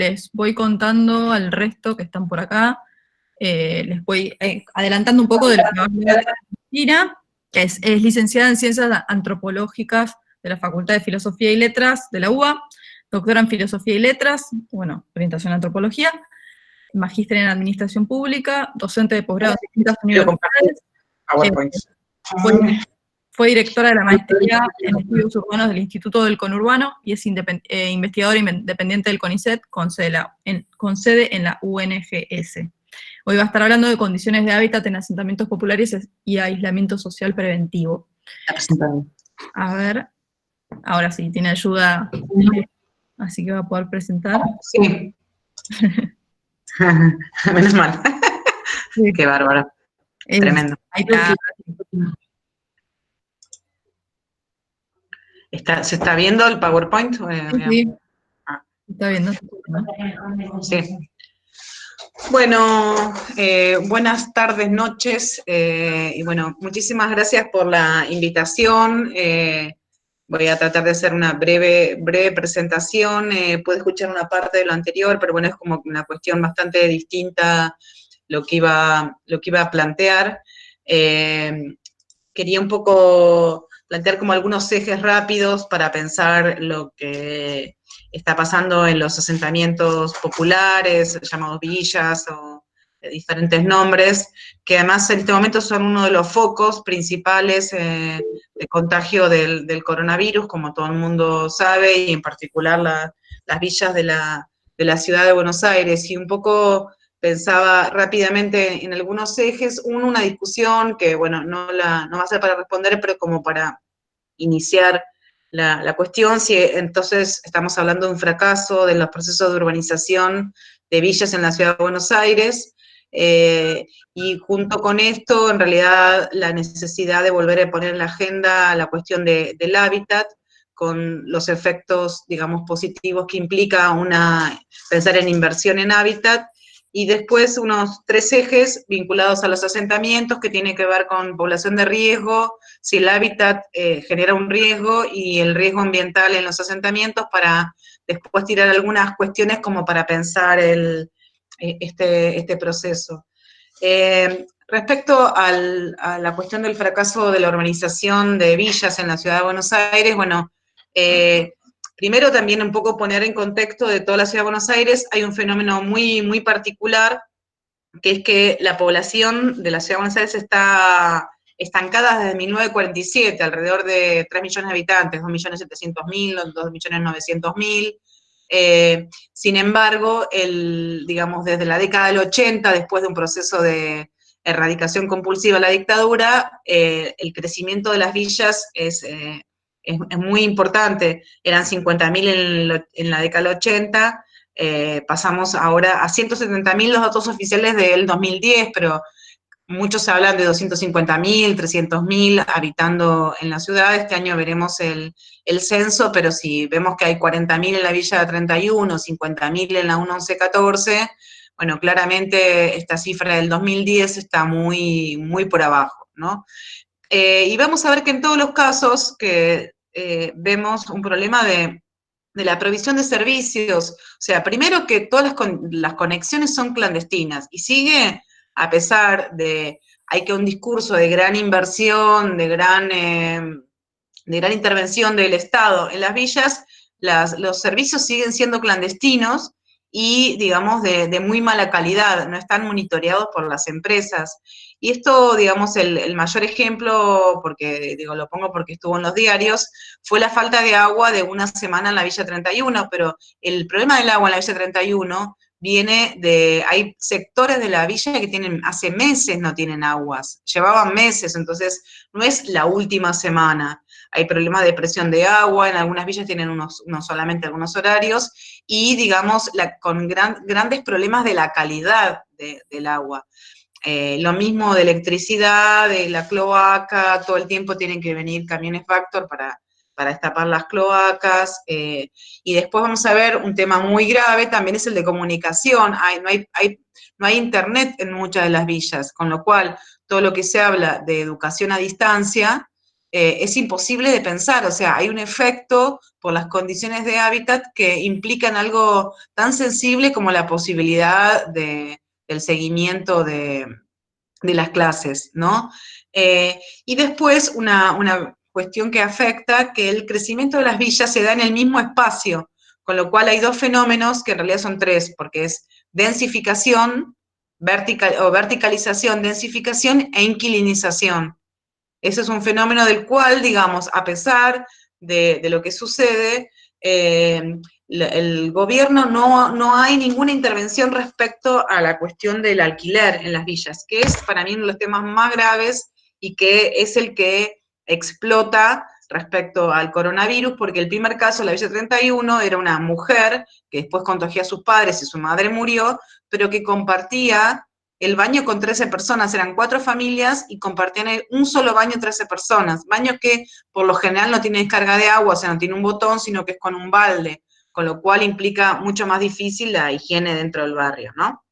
les voy contando al resto que están por acá. Les voy adelantando un poco de lo que va a hablar Cristina, que es licenciada en Ciencias Antropológicas de la Facultad de Filosofía y Letras de la UBA, doctora en Filosofía y Letras, bueno, orientación a Antropología, magíster en Administración Pública, docente de posgrado en distintas universidades. Fue directora de la maestría en Estudios Urbanos del Instituto del Conurbano y es investigadora independiente del CONICET con sede en la UNGS. Hoy va a estar hablando de condiciones de hábitat en asentamientos populares y aislamiento social preventivo. A ver, ahora sí, tiene ayuda, así que va a poder presentar. Sí. Menos mal. Sí. Qué bárbaro. Tremendo. Ahí está. ¿Se está viendo el PowerPoint? Sí. Está viendo. Sí. Bueno, buenas tardes, noches, y bueno, muchísimas gracias por la invitación. Voy a tratar de hacer una breve presentación. Pude escuchar una parte de lo anterior, pero bueno, es como una cuestión bastante distinta lo que iba a plantear. Quería un poco plantear como algunos ejes rápidos para pensar lo que está pasando en los asentamientos populares, llamados villas o de diferentes nombres, que además en este momento son uno de los focos principales de contagio del coronavirus, como todo el mundo sabe, y en particular las villas de la ciudad de Buenos Aires. Y un poco pensaba rápidamente en algunos ejes, una discusión que, bueno, no va a ser para responder, pero como para iniciar la cuestión, si entonces estamos hablando de un fracaso de los procesos de urbanización de villas en la ciudad de Buenos Aires, y junto con esto, en realidad, la necesidad de volver a poner en la agenda la cuestión del hábitat, con los efectos, digamos, positivos que implica pensar en inversión en hábitat, y después unos 3 ejes vinculados a los asentamientos que tienen que ver con población de riesgo, si el hábitat genera un riesgo y el riesgo ambiental en los asentamientos, para después tirar algunas cuestiones como para pensar este proceso. Respecto a la cuestión del fracaso de la urbanización de villas en la ciudad de Buenos Aires, bueno, primero también un poco poner en contexto de toda la ciudad de Buenos Aires, hay un fenómeno muy, muy particular, que es que la población de la ciudad de Buenos Aires está estancada desde 1947, alrededor de 3 millones de habitantes, 2.700.000, 2.900.000. Sin embargo, digamos, desde la década del 80, después de un proceso de erradicación compulsiva de la dictadura, el crecimiento de las villas es muy importante. Eran 50.000 en la década del 80, pasamos ahora a 170.000 los datos oficiales del 2010, pero muchos hablan de 250.000, 300.000 habitando en la ciudad. Este año veremos el censo, pero si vemos que hay 40.000 en la Villa de 31, 50.000 en la 1114, bueno, claramente esta cifra del 2010 está muy, muy por abajo, ¿no? Y vamos a ver que en todos los casos que vemos un problema de la provisión de servicios, o sea, primero que todas las conexiones son clandestinas, y sigue, a pesar de, hay que un discurso de gran inversión, de gran intervención del Estado en las villas, los servicios siguen siendo clandestinos y, digamos, de muy mala calidad, no están monitoreados por las empresas. Y esto, digamos, el mayor ejemplo, porque digo, lo pongo porque estuvo en los diarios, fue la falta de agua de una semana en la Villa 31, pero el problema del agua en la Villa 31 viene hay sectores de la villa que hace meses no tienen aguas, llevaban meses, entonces no es la última semana. Hay problemas de presión de agua, en algunas villas tienen solamente algunos horarios, y digamos, con grandes problemas de la calidad del agua. Lo mismo de electricidad, de la cloaca, todo el tiempo tienen que venir camiones Vactor para destapar las cloacas, y después vamos a ver un tema muy grave, también es el de comunicación. No hay internet en muchas de las villas, con lo cual todo lo que se habla de educación a distancia es imposible de pensar, o sea, hay un efecto por las condiciones de hábitat que implican algo tan sensible como la posibilidad del seguimiento de las clases, ¿no? Y después una cuestión que afecta, que el crecimiento de las villas se da en el mismo espacio, con lo cual hay dos fenómenos, que en realidad son tres, porque es densificación, verticalización, densificación e inquilinización. Ese es un fenómeno del cual, digamos, a pesar de lo que sucede, el gobierno no hay ninguna intervención respecto a la cuestión del alquiler en las villas, que es para mí uno de los temas más graves y que es el que explota respecto al coronavirus, porque el primer caso, la Villa 31, era una mujer que después contagió a sus padres y su madre murió, pero que compartía el baño con 13 personas, eran 4 familias y compartían un solo baño 13 personas. Baño que por lo general no tiene descarga de agua, o sea, no tiene un botón, sino que es con un balde, con lo cual implica mucho más difícil la higiene dentro del barrio, ¿no?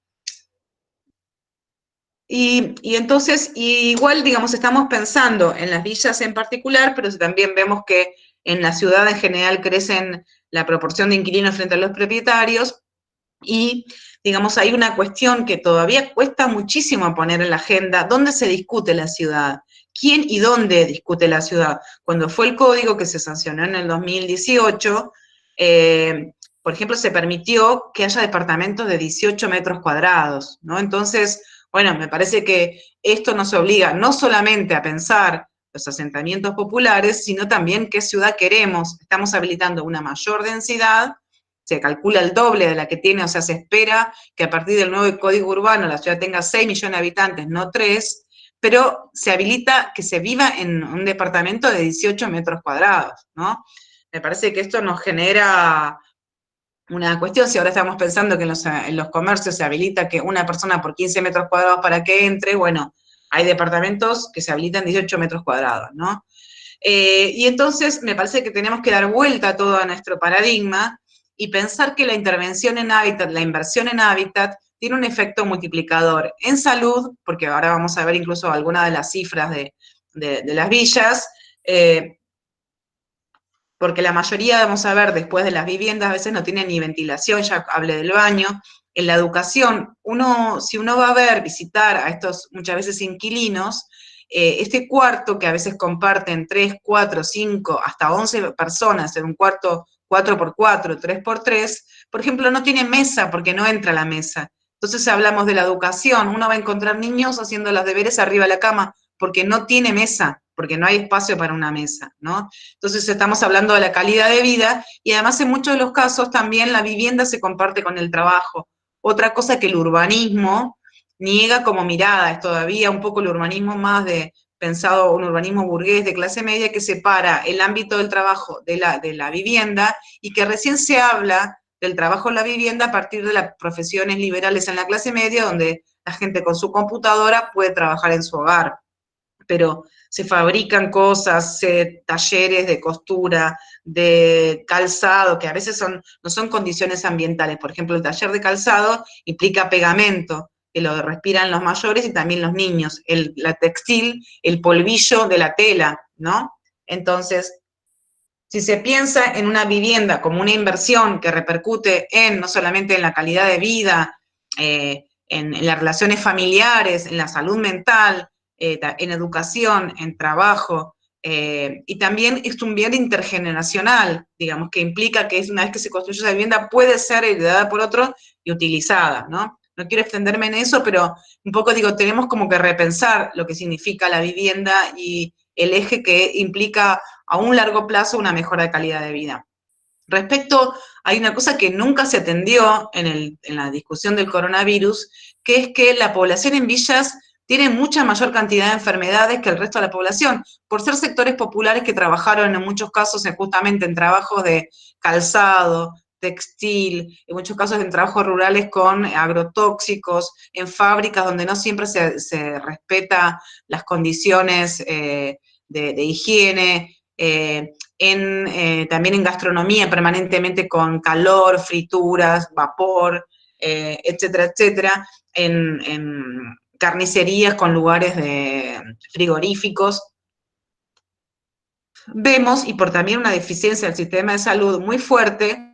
Y entonces, igual, digamos, estamos pensando en las villas en particular, pero también vemos que en la ciudad en general crecen la proporción de inquilinos frente a los propietarios, y, digamos, hay una cuestión que todavía cuesta muchísimo poner en la agenda: ¿dónde se discute la ciudad? ¿Quién y dónde discute la ciudad? Cuando fue el código que se sancionó en el 2018, por ejemplo, se permitió que haya departamentos de 18 metros cuadrados, ¿no? Entonces, bueno, me parece que esto nos obliga no solamente a pensar los asentamientos populares, sino también qué ciudad queremos. Estamos habilitando una mayor densidad, se calcula el doble de la que tiene, o sea, se espera que a partir del nuevo código urbano la ciudad tenga 6 millones de habitantes, no 3, pero se habilita que se viva en un departamento de 18 metros cuadrados, ¿no? Me parece que esto nos genera una cuestión. Si ahora estamos pensando que en los comercios se habilita que una persona por 15 metros cuadrados para que entre, bueno, hay departamentos que se habilitan 18 metros cuadrados, ¿no? Y entonces me parece que tenemos que dar vuelta a todo nuestro paradigma y pensar que la intervención en hábitat, la inversión en hábitat, tiene un efecto multiplicador en salud, porque ahora vamos a ver incluso algunas de las cifras de las villas, porque la mayoría, vamos a ver, después de las viviendas, a veces no tienen ni ventilación, ya hablé del baño. En la educación, si uno va a ver, visitar a estos muchas veces inquilinos, este cuarto que a veces comparten 3, 4, 5, hasta 11 personas en un cuarto 4x4, 3x3, por ejemplo, no tiene mesa porque no entra a la mesa. Entonces hablamos de la educación, uno va a encontrar niños haciendo los deberes arriba de la cama porque no tiene mesa, porque no hay espacio para una mesa, ¿no? Entonces estamos hablando de la calidad de vida y además en muchos de los casos también la vivienda se comparte con el trabajo. Otra cosa que el urbanismo niega como mirada, es todavía un poco el urbanismo más pensado, un urbanismo burgués de clase media que separa el ámbito del trabajo de la vivienda y que recién se habla del trabajo en la vivienda a partir de las profesiones liberales en la clase media, donde la gente con su computadora puede trabajar en su hogar. Pero se fabrican cosas, talleres de costura, de calzado, que a veces no son condiciones ambientales. Por ejemplo, el taller de calzado implica pegamento, que lo respiran los mayores y también los niños. La textil, el polvillo de la tela, ¿no? Entonces, si se piensa en una vivienda como una inversión que repercute no solamente en la calidad de vida, en las relaciones familiares, en la salud mental, en educación, en trabajo, y también es un bien intergeneracional, digamos, que implica que una vez que se construye esa vivienda puede ser heredada por otro y utilizada, ¿no? No quiero extenderme en eso, pero un poco digo, tenemos como que repensar lo que significa la vivienda y el eje que implica a un largo plazo una mejora de calidad de vida. Respecto, hay una cosa que nunca se atendió en la discusión del coronavirus, que es que la población en villas tiene mucha mayor cantidad de enfermedades que el resto de la población, por ser sectores populares que trabajaron en muchos casos justamente en trabajos de calzado, textil, en muchos casos en trabajos rurales con agrotóxicos, en fábricas donde no siempre se respeta las condiciones de higiene, también en gastronomía permanentemente con calor, frituras, vapor, etcétera, etcétera, en carnicerías con lugares frigoríficos. vemos, y por también una deficiencia del sistema de salud muy fuerte,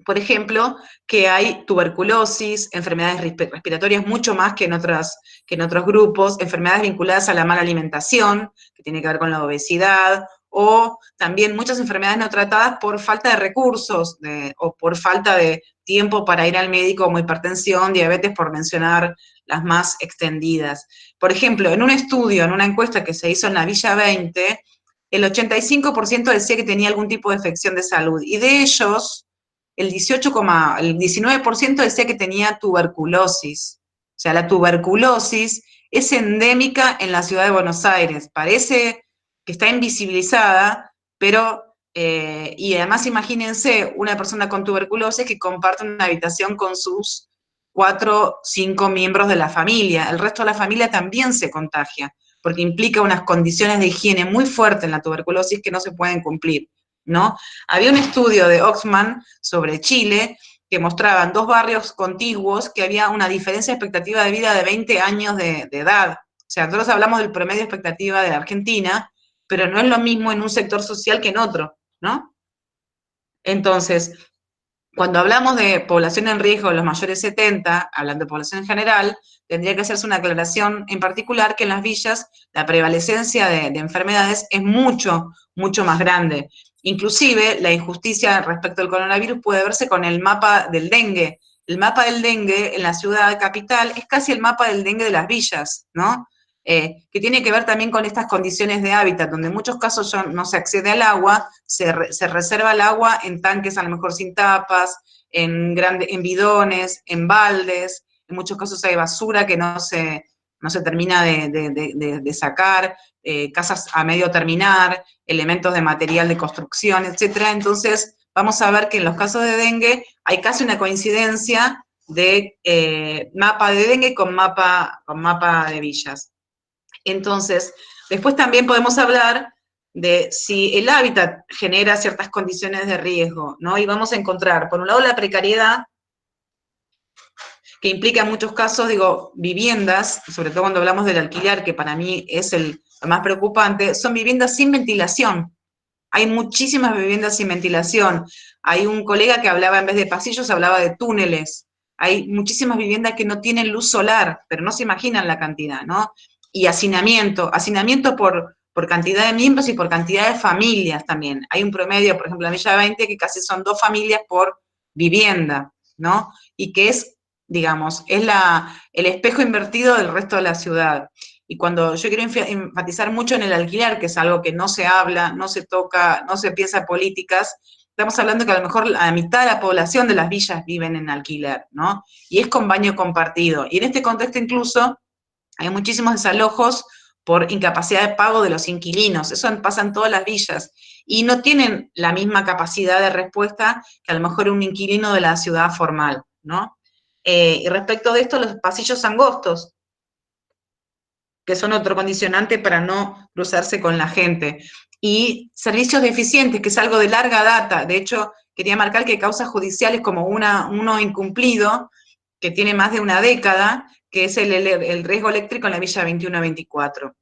por ejemplo, que hay tuberculosis, enfermedades respiratorias mucho más que en otros grupos, enfermedades vinculadas a la mala alimentación, que tiene que ver con la obesidad, o también muchas enfermedades no tratadas por falta de recursos o por falta de tiempo para ir al médico, como hipertensión, diabetes, por mencionar las más extendidas. Por ejemplo, en un estudio, en una encuesta que se hizo en la Villa 20, el 85% decía que tenía algún tipo de afección de salud, y de ellos, el 19% decía que tenía tuberculosis. O sea, la tuberculosis es endémica en la ciudad de Buenos Aires. Parece que está invisibilizada, pero, y además imagínense una persona con tuberculosis que comparte una habitación con sus 4 o 5 miembros de la familia. El resto de la familia también se contagia, porque implica unas condiciones de higiene muy fuertes en la tuberculosis que no se pueden cumplir, ¿no? Había un estudio de Oxman sobre Chile que mostraban 2 barrios contiguos que había una diferencia de expectativa de vida de 20 años de edad. O sea, nosotros hablamos del promedio de expectativa de la Argentina, pero no es lo mismo en un sector social que en otro, ¿no? Entonces, cuando hablamos de población en riesgo, los mayores 70, hablando de población en general, tendría que hacerse una aclaración en particular que en las villas la prevalecencia de enfermedades es mucho, mucho más grande. Inclusive, la injusticia respecto al coronavirus puede verse con el mapa del dengue. El mapa del dengue en la ciudad capital es casi el mapa del dengue de las villas, ¿no? Que tiene que ver también con estas condiciones de hábitat, donde en muchos casos ya no se accede al agua, se reserva el agua en tanques a lo mejor sin tapas, en bidones, en baldes, en muchos casos hay basura que no se termina de sacar, casas a medio terminar, elementos de material de construcción, etc. Entonces, vamos a ver que en los casos de dengue hay casi una coincidencia de mapa de dengue con mapa de villas. Entonces, después también podemos hablar de si el hábitat genera ciertas condiciones de riesgo, ¿no? Y vamos a encontrar, por un lado, la precariedad, que implica en muchos casos, digo, viviendas, sobre todo cuando hablamos del alquiler, que para mí es lo más preocupante, son viviendas sin ventilación. Hay muchísimas viviendas sin ventilación. Hay un colega que hablaba, en vez de pasillos, hablaba de túneles. Hay muchísimas viviendas que no tienen luz solar, pero no se imaginan la cantidad, ¿no? Y hacinamiento por cantidad de miembros y por cantidad de familias también. Hay un promedio, por ejemplo, en la Villa 20, que casi son 2 familias por vivienda, ¿no? Y que es, digamos, es el espejo invertido del resto de la ciudad. Y cuando yo quiero enfatizar mucho en el alquiler, que es algo que no se habla, no se toca, no se piensa en políticas, estamos hablando que a lo mejor la mitad de la población de las villas viven en alquiler, ¿no? Y es con baño compartido. Y en este contexto incluso hay muchísimos desalojos por incapacidad de pago de los inquilinos. Eso pasa en todas las villas. Y no tienen la misma capacidad de respuesta que a lo mejor un inquilino de la ciudad formal, ¿no? Y respecto de esto, los pasillos angostos, que son otro condicionante para no cruzarse con la gente. Y servicios deficientes, que es algo de larga data. De hecho, quería marcar que causas judiciales como uno incumplido, que tiene más de una década, que es el riesgo eléctrico en la Villa 21-24.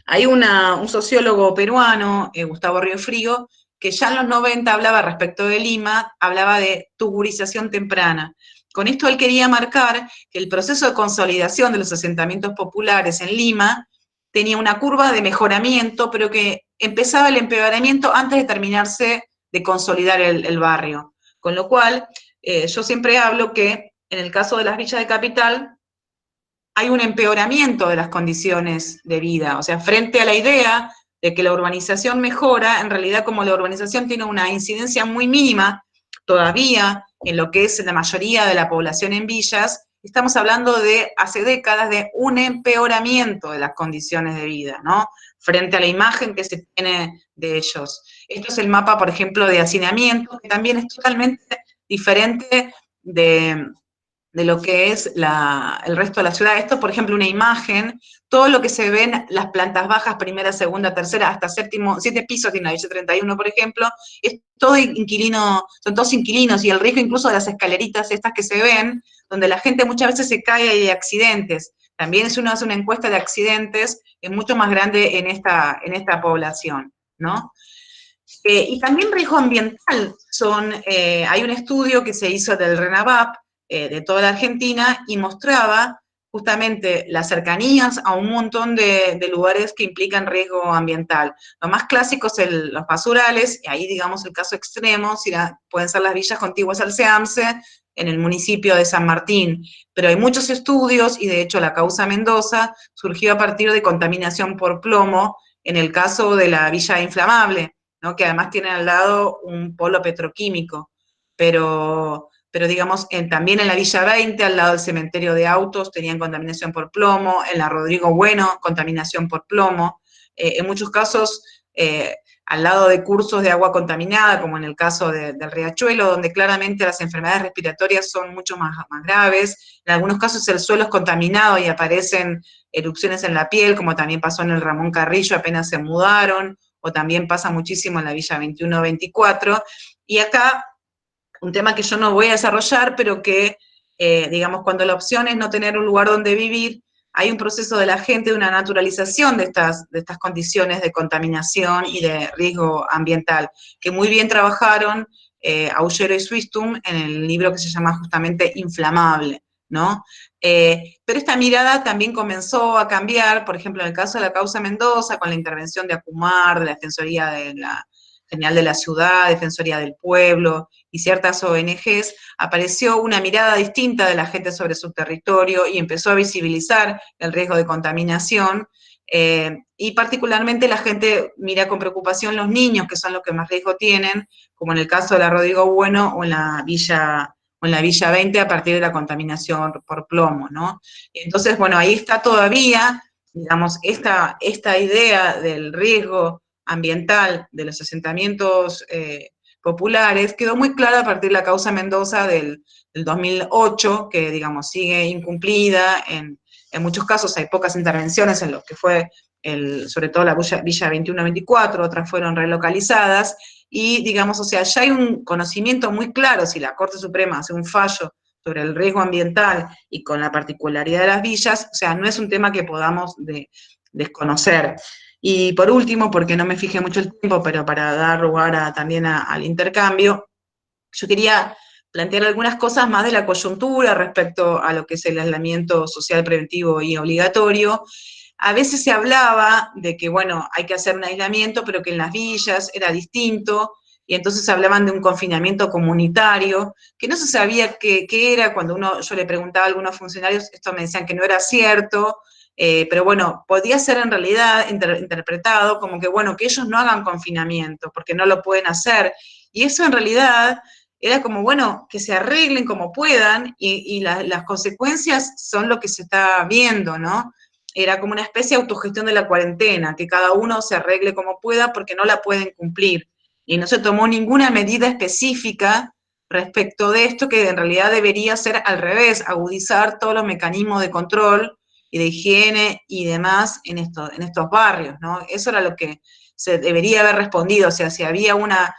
Hay un sociólogo peruano, Gustavo Riofrío, que ya en los 90 hablaba respecto de Lima, hablaba de tugurización temprana. Con esto él quería marcar que el proceso de consolidación de los asentamientos populares en Lima tenía una curva de mejoramiento, pero que empezaba el empeoramiento antes de terminarse de consolidar el barrio. Con lo cual, yo siempre hablo que en el caso de las villas de capital, hay un empeoramiento de las condiciones de vida. O sea, frente a la idea de que la urbanización mejora, en realidad como la urbanización tiene una incidencia muy mínima todavía en lo que es la mayoría de la población en villas, estamos hablando de hace décadas de un empeoramiento de las condiciones de vida, ¿no? Frente a la imagen que se tiene de ellos. Esto es el mapa, por ejemplo, de hacinamiento, que también es totalmente diferente de lo que es el resto de la ciudad. Esto, por ejemplo, una imagen, todo lo que se ven, las plantas bajas, primera, segunda, tercera, hasta 7 pisos tiene la Villa 31, por ejemplo, es todo inquilino, son todos inquilinos, y el riesgo incluso de las escaleritas estas que se ven, donde la gente muchas veces se cae y hay accidentes. También si uno hace una encuesta de accidentes, es mucho más grande en esta población, ¿no? Y también riesgo ambiental. Hay un estudio que se hizo del RENAVAP de toda la Argentina y mostraba justamente las cercanías a un montón de lugares que implican riesgo ambiental. Lo más clásico es los basurales, y ahí digamos el caso extremo, pueden ser las villas contiguas al SEAMSE, en el municipio de San Martín, pero hay muchos estudios, y de hecho la causa Mendoza surgió a partir de contaminación por plomo, en el caso de la Villa Inflamable, ¿no? Que además tiene al lado un polo petroquímico, pero digamos, también en la Villa 20, al lado del cementerio de autos, tenían contaminación por plomo, en la Rodrigo Bueno, contaminación por plomo, en muchos casos, al lado de cursos de agua contaminada, como en el caso del Riachuelo, donde claramente las enfermedades respiratorias son mucho más graves, en algunos casos el suelo es contaminado y aparecen erupciones en la piel, como también pasó en el Ramón Carrillo, apenas se mudaron, o también pasa muchísimo en la Villa 21-24, y acá un tema que yo no voy a desarrollar, pero que, digamos, cuando la opción es no tener un lugar donde vivir, hay un proceso de la gente, de una naturalización de estas condiciones de contaminación y de riesgo ambiental, que muy bien trabajaron Aullero y Suistum en el libro que se llama justamente Inflamable, ¿no? Pero esta mirada también comenzó a cambiar, por ejemplo, en el caso de la causa Mendoza, con la intervención de ACUMAR, de la Defensoría General de la Ciudad, Defensoría del Pueblo y ciertas ONGs, apareció una mirada distinta de la gente sobre su territorio y empezó a visibilizar el riesgo de contaminación, y particularmente la gente mira con preocupación los niños, que son los que más riesgo tienen, como en el caso de la Rodrigo Bueno o en la Villa 20 a partir de la contaminación por plomo, ¿no? Entonces, bueno, ahí está todavía, digamos, esta idea del riesgo ambiental de los asentamientos populares quedó muy clara a partir de la causa Mendoza del 2008, que, digamos, sigue incumplida, en muchos casos hay pocas intervenciones en lo que fue, sobre todo la Villa 21-24, otras fueron relocalizadas, y, digamos, o sea, ya hay un conocimiento muy claro, si la Corte Suprema hace un fallo sobre el riesgo ambiental y con la particularidad de las villas, o sea, no es un tema que podamos desconocer. Y por último, porque no me fijé mucho el tiempo, pero para dar lugar también al intercambio, yo quería plantear algunas cosas más de la coyuntura respecto a lo que es el aislamiento social preventivo y obligatorio. A veces se hablaba de que, bueno, hay que hacer un aislamiento, pero que en las villas era distinto, y entonces hablaban de un confinamiento comunitario, que no se sabía qué era. Cuando yo le preguntaba a algunos funcionarios, esto me decían que no era cierto, pero bueno, podía ser en realidad interpretado como que, bueno, que ellos no hagan confinamiento, porque no lo pueden hacer, y eso en realidad era como, bueno, que se arreglen como puedan, y las consecuencias son lo que se está viendo, ¿no? Era como una especie de autogestión de la cuarentena, que cada uno se arregle como pueda porque no la pueden cumplir. Y no se tomó ninguna medida específica respecto de esto, que en realidad debería ser al revés, agudizar todos los mecanismos de control y de higiene y demás en estos barrios, ¿no? Eso era lo que se debería haber respondido, o sea, si había una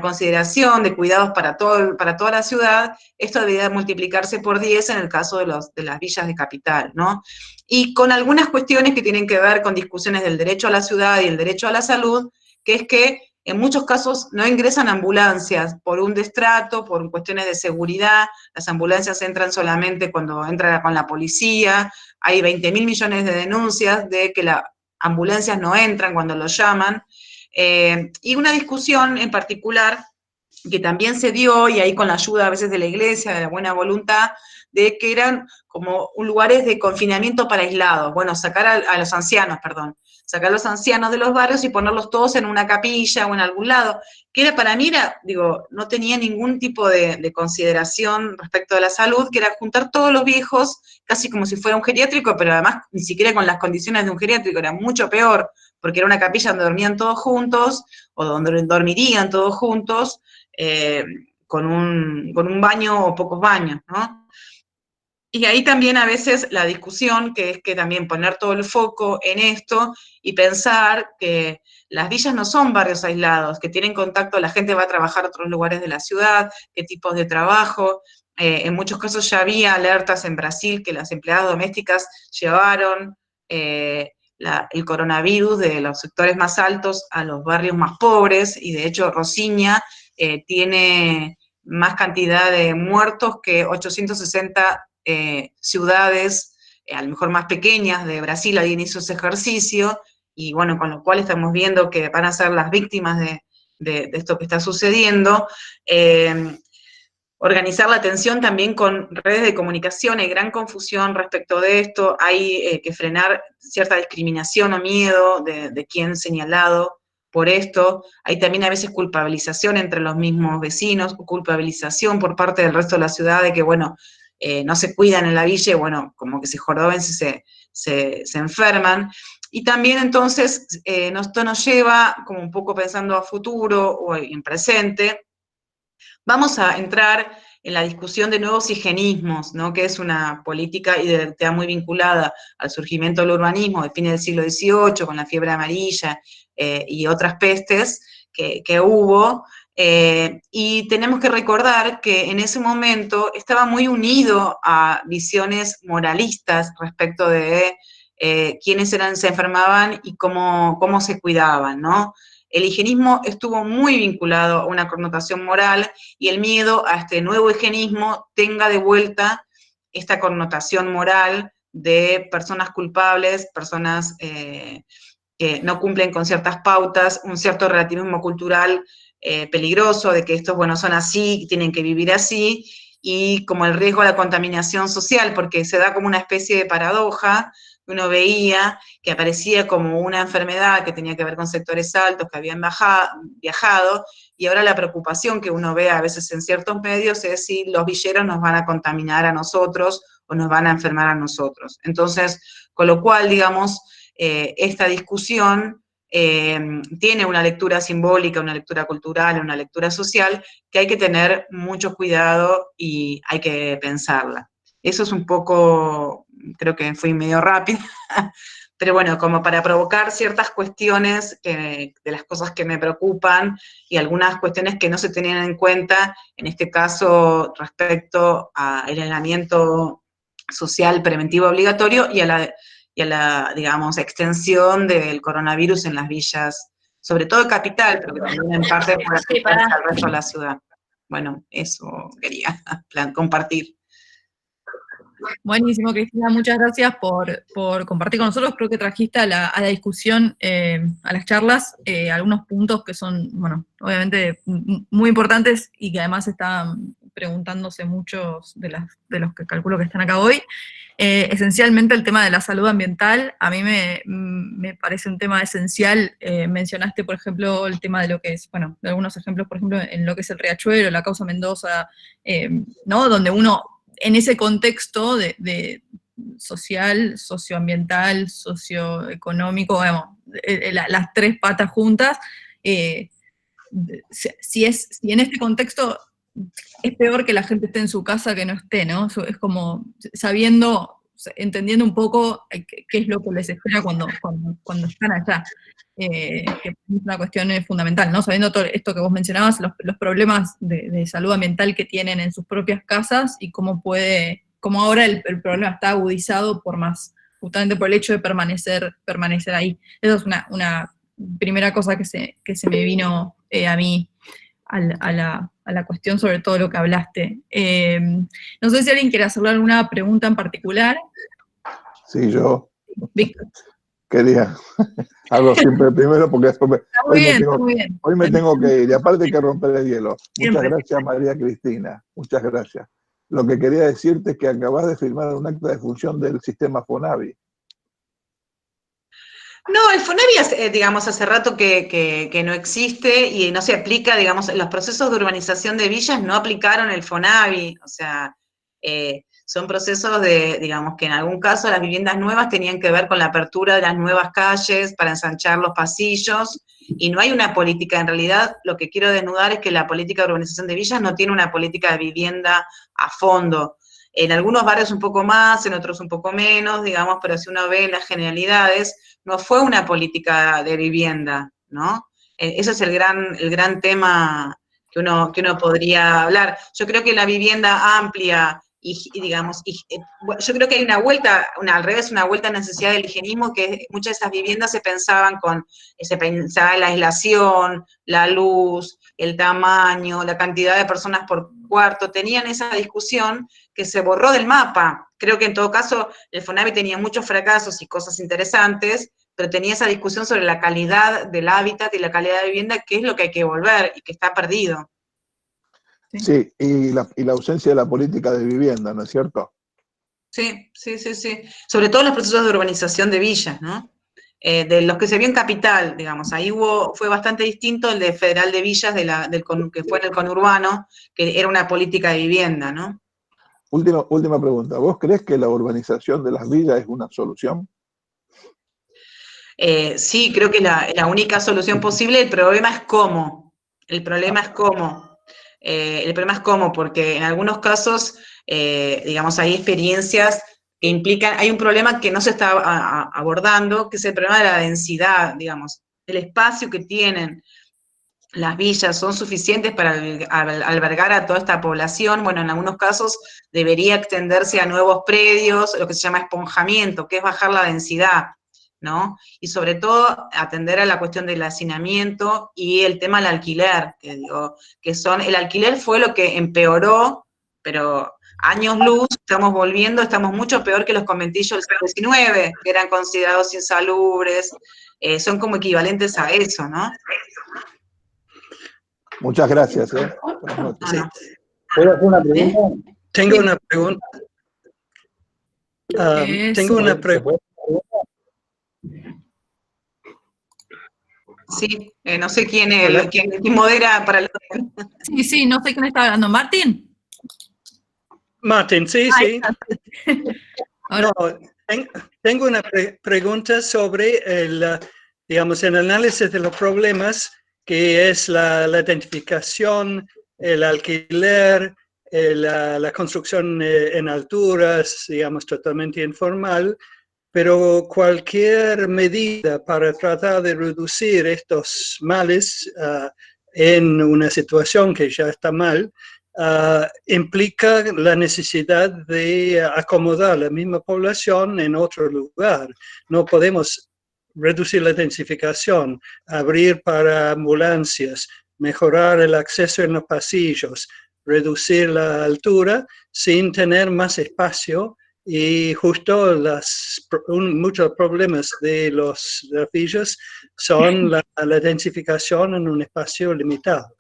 consideración de cuidados para toda la ciudad, esto debería multiplicarse por 10 en el caso de las villas de capital, ¿no? Y con algunas cuestiones que tienen que ver con discusiones del derecho a la ciudad y el derecho a la salud, que es que en muchos casos no ingresan ambulancias por un destrato, por cuestiones de seguridad. Las ambulancias entran solamente cuando entra con la policía, hay 20.000 millones de denuncias de que las ambulancias no entran cuando los llaman, y una discusión en particular que también se dio, y ahí con la ayuda a veces de la iglesia, de la buena voluntad, de que eran como lugares de confinamiento para aislados, bueno, sacar a los ancianos, perdón, sacar a los ancianos de los barrios y ponerlos todos en una capilla o en algún lado, que era, para mí digo, no tenía ningún tipo de consideración respecto de la salud, que era juntar todos los viejos, casi como si fuera un geriátrico, pero además ni siquiera con las condiciones de un geriátrico, era mucho peor, porque era una capilla donde dormían todos juntos, o donde dormirían todos juntos, con un baño o pocos baños, ¿no? Y ahí también a veces la discusión, que es que también poner todo el foco en esto y pensar que las villas no son barrios aislados, que tienen contacto, la gente va a trabajar a otros lugares de la ciudad, qué tipos de trabajo. En muchos casos ya había alertas en Brasil que las empleadas domésticas llevaron el coronavirus de los sectores más altos a los barrios más pobres, y de hecho Rosiña tiene más cantidad de muertos que 860 ciudades, a lo mejor más pequeñas, de Brasil. Alguien hizo ese ejercicio, y bueno, con lo cual estamos viendo que van a ser las víctimas de esto que está sucediendo. Organizar la atención también con redes de comunicación, hay gran confusión respecto de esto, hay que frenar cierta discriminación o miedo de quien señalado por esto, hay también a veces culpabilización entre los mismos vecinos, culpabilización por parte del resto de la ciudad de que, bueno, no se cuidan en la villa, y bueno, como que se joroben si se enferman. Y también entonces esto nos lleva, como un poco pensando a futuro o en presente, vamos a entrar en la discusión de nuevos higienismos, ¿no? Que es una política identidad muy vinculada al surgimiento del urbanismo de fines del siglo XVIII, con la fiebre amarilla y otras pestes que hubo. Y tenemos que recordar que en ese momento estaba muy unido a visiones moralistas respecto de quiénes se enfermaban y cómo se cuidaban, ¿no? El higienismo estuvo muy vinculado a una connotación moral, y el miedo a este nuevo higienismo tenga de vuelta esta connotación moral de personas culpables, personas que no cumplen con ciertas pautas, un cierto relativismo cultural peligroso, de que estos, bueno, son así, tienen que vivir así, y como el riesgo a la contaminación social, porque se da como una especie de paradoja. Uno veía que aparecía como una enfermedad que tenía que ver con sectores altos que habían viajado, y ahora la preocupación que uno ve a veces en ciertos medios es si los villeros nos van a contaminar a nosotros o nos van a enfermar a nosotros. Entonces, con lo cual, digamos, esta discusión tiene una lectura simbólica, una lectura cultural, una lectura social, que hay que tener mucho cuidado y hay que pensarla. Eso es un poco, creo que fui medio rápida, pero bueno, como para provocar ciertas cuestiones de las cosas que me preocupan, y algunas cuestiones que no se tenían en cuenta, en este caso respecto al aislamiento social preventivo obligatorio y a la, digamos, extensión del coronavirus en las villas, sobre todo capital, pero que también en parte por al resto de la ciudad. Bueno, eso quería compartir. Buenísimo, Cristina, muchas gracias por compartir con nosotros. Creo que trajiste a la discusión, a las charlas, algunos puntos que son, bueno, obviamente muy importantes, y que además están preguntándose muchos de los que calculo que están acá hoy. Esencialmente el tema de la salud ambiental, a mí me parece un tema esencial. Mencionaste, por ejemplo, el tema de lo que es, bueno, de algunos ejemplos, por ejemplo, en lo que es el Riachuelo, la causa Mendoza, ¿no? Donde uno, en ese contexto de social, socioambiental, socioeconómico, digamos, las tres patas juntas, si en este contexto es peor que la gente esté en su casa que no esté, ¿no? Es como sabiendo, entendiendo un poco qué es lo que les espera cuando están allá, que es una cuestión fundamental, ¿no? Sabiendo todo esto que vos mencionabas, los problemas de salud ambiental que tienen en sus propias casas, y cómo ahora el problema está agudizado justamente por el hecho de permanecer ahí. Esa es una primera cosa que se me vino a mí a la cuestión sobre todo lo que hablaste. No sé si alguien quiere hacerle alguna pregunta en particular. Sí, yo. Víctor. Quería algo siempre primero, porque después hoy me tengo que ir, y aparte hay que romper el hielo. Muchas gracias, María Cristina, muchas gracias. Lo que quería decirte es que acabas de firmar un acta de función del sistema FONAVI. No, el FONAVI, digamos, hace rato que no existe y no se aplica, digamos, los procesos de urbanización de villas no aplicaron el FONAVI, o sea, son procesos digamos, que en algún caso las viviendas nuevas tenían que ver con la apertura de las nuevas calles para ensanchar los pasillos, y no hay una política. En realidad, lo que quiero desnudar es que la política de urbanización de villas no tiene una política de vivienda a fondo. En algunos barrios un poco más, en otros un poco menos, digamos, pero si uno ve las generalidades, no fue una política de vivienda, ¿no? Ese es el gran tema que uno podría hablar. Yo creo que la vivienda amplia digamos, yo creo que hay una vuelta, al revés, una vuelta a la necesidad del higienismo, que muchas de esas viviendas se pensaba en la aislación, la luz, el tamaño, la cantidad de personas por cuarto, tenían esa discusión que se borró del mapa. Creo que en todo caso el FONAVI tenía muchos fracasos y cosas interesantes, pero tenía esa discusión sobre la calidad del hábitat y la calidad de vivienda, que es lo que hay que volver y que está perdido. Sí, y la ausencia de la política de vivienda, ¿no es cierto? Sí. Sobre todo los procesos de urbanización de villas, ¿no? De los que se vio en Capital, digamos, ahí fue bastante distinto el de Federal de Villas, que fue en el conurbano, que era una política de vivienda, ¿no? Última pregunta. ¿Vos crees que la urbanización de las villas es una solución? Sí, creo que la única solución posible. El problema es cómo. El problema es cómo, porque en algunos casos, digamos, hay experiencias que implican, hay un problema que no se está abordando, que es el problema de la densidad, digamos, el espacio que tienen las villas son suficientes para albergar a toda esta población. Bueno, en algunos casos debería extenderse a nuevos predios, lo que se llama esponjamiento, que es bajar la densidad, ¿no? Y sobre todo atender a la cuestión del hacinamiento y el tema del alquiler, el alquiler fue lo que empeoró, pero años luz, estamos mucho peor que los conventillos del siglo XIX, que eran considerados insalubres, son como equivalentes a eso, ¿no? Muchas gracias. Sí. ¿Puedo hacer una pregunta? Tengo una pregunta. Tengo una pregunta. Sí, no sé quién modera para el... Sí, no sé quién está hablando. ¿Martín? Martín, sí. No, tengo una pregunta sobre el análisis de los problemas, que es la identificación, el alquiler, la construcción en alturas, digamos, totalmente informal, pero cualquier medida para tratar de reducir estos males en una situación que ya está mal, implica la necesidad de acomodar la misma población en otro lugar. No podemos reducir la densificación, abrir para ambulancias, mejorar el acceso en los pasillos, reducir la altura sin tener más espacio. Y justo muchos problemas de las villas son la densificación en un espacio limitado.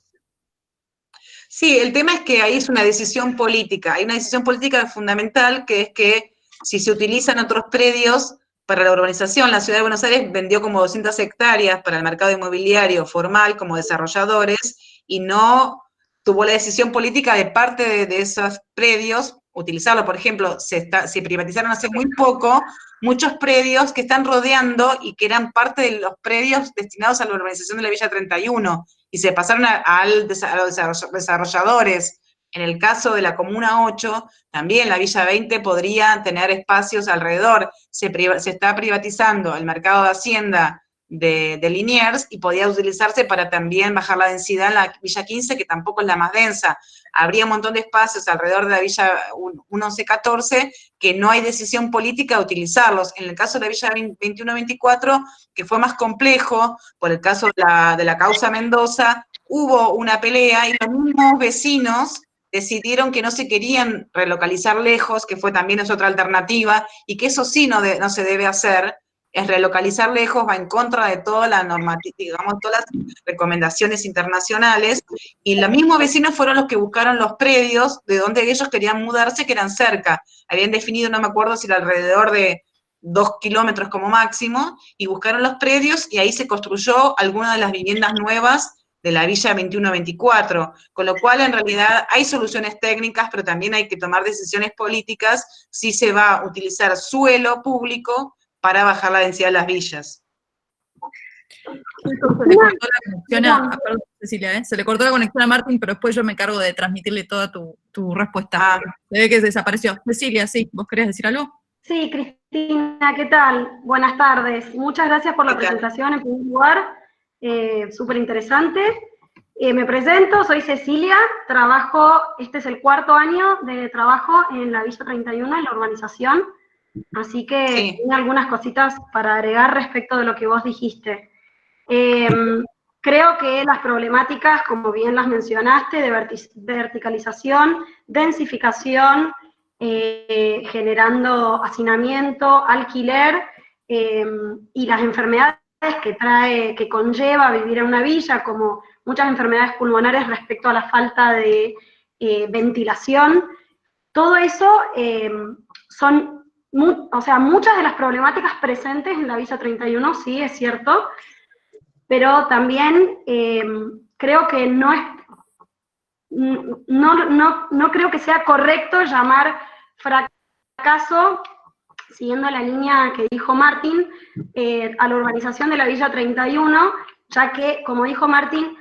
Sí, el tema es que ahí es una decisión política. Hay una decisión política fundamental, que es que si se utilizan otros predios para la urbanización, la Ciudad de Buenos Aires vendió como 200 hectáreas para el mercado inmobiliario formal como desarrolladores y no tuvo la decisión política de parte de esos predios utilizarlo. Por ejemplo, se privatizaron hace muy poco muchos predios que están rodeando y que eran parte de los predios destinados a la urbanización de la Villa 31 y se pasaron a los desarrolladores. En el caso de la Comuna 8, también la Villa 20 podría tener espacios alrededor. Se está privatizando el mercado de Hacienda de Liniers y podía utilizarse para también bajar la densidad en la Villa 15, que tampoco es la más densa. Habría un montón de espacios alrededor de la Villa 11-14 que no hay decisión política de utilizarlos. En el caso de la Villa 21-24, que fue más complejo, por el caso de la causa Mendoza, hubo una pelea y los mismos vecinos decidieron que no se querían relocalizar lejos, que también es otra alternativa, y que eso sí no se debe hacer, es relocalizar lejos, va en contra de toda la normativa, digamos, todas las recomendaciones internacionales, y los mismos vecinos fueron los que buscaron los predios de donde ellos querían mudarse, que eran cerca. Habían definido, no me acuerdo si era alrededor de 2 kilómetros como máximo, y buscaron los predios, y ahí se construyó alguna de las viviendas nuevas de la Villa 21-24, con lo cual en realidad hay soluciones técnicas, pero también hay que tomar decisiones políticas si se va a utilizar suelo público para bajar la densidad de las villas. Se le cortó la conexión perdón, Cecilia, se le cortó la conexión a Martín, pero después yo me encargo de transmitirle toda tu respuesta. Se ve que desapareció. Cecilia, sí, ¿vos querías decir algo? Sí, Cristina, ¿qué tal? Buenas tardes. Muchas gracias por la presentación, en primer lugar. Súper interesante. Me presento, soy Cecilia, este es el 4º año de trabajo en la Villa 31, en la urbanización, así que Sí. tengo algunas cositas para agregar respecto de lo que vos dijiste. Creo que las problemáticas, como bien las mencionaste, de verticalización, densificación, generando hacinamiento, alquiler, y las enfermedades que conlleva vivir en una villa, como muchas enfermedades pulmonares respecto a la falta de ventilación, todo eso son, muchas de las problemáticas presentes en la Villa 31, sí, es cierto, pero también creo que no creo que sea correcto llamar fracaso, siguiendo la línea que dijo Martín, a la urbanización de la Villa 31, ya que, como dijo Martín,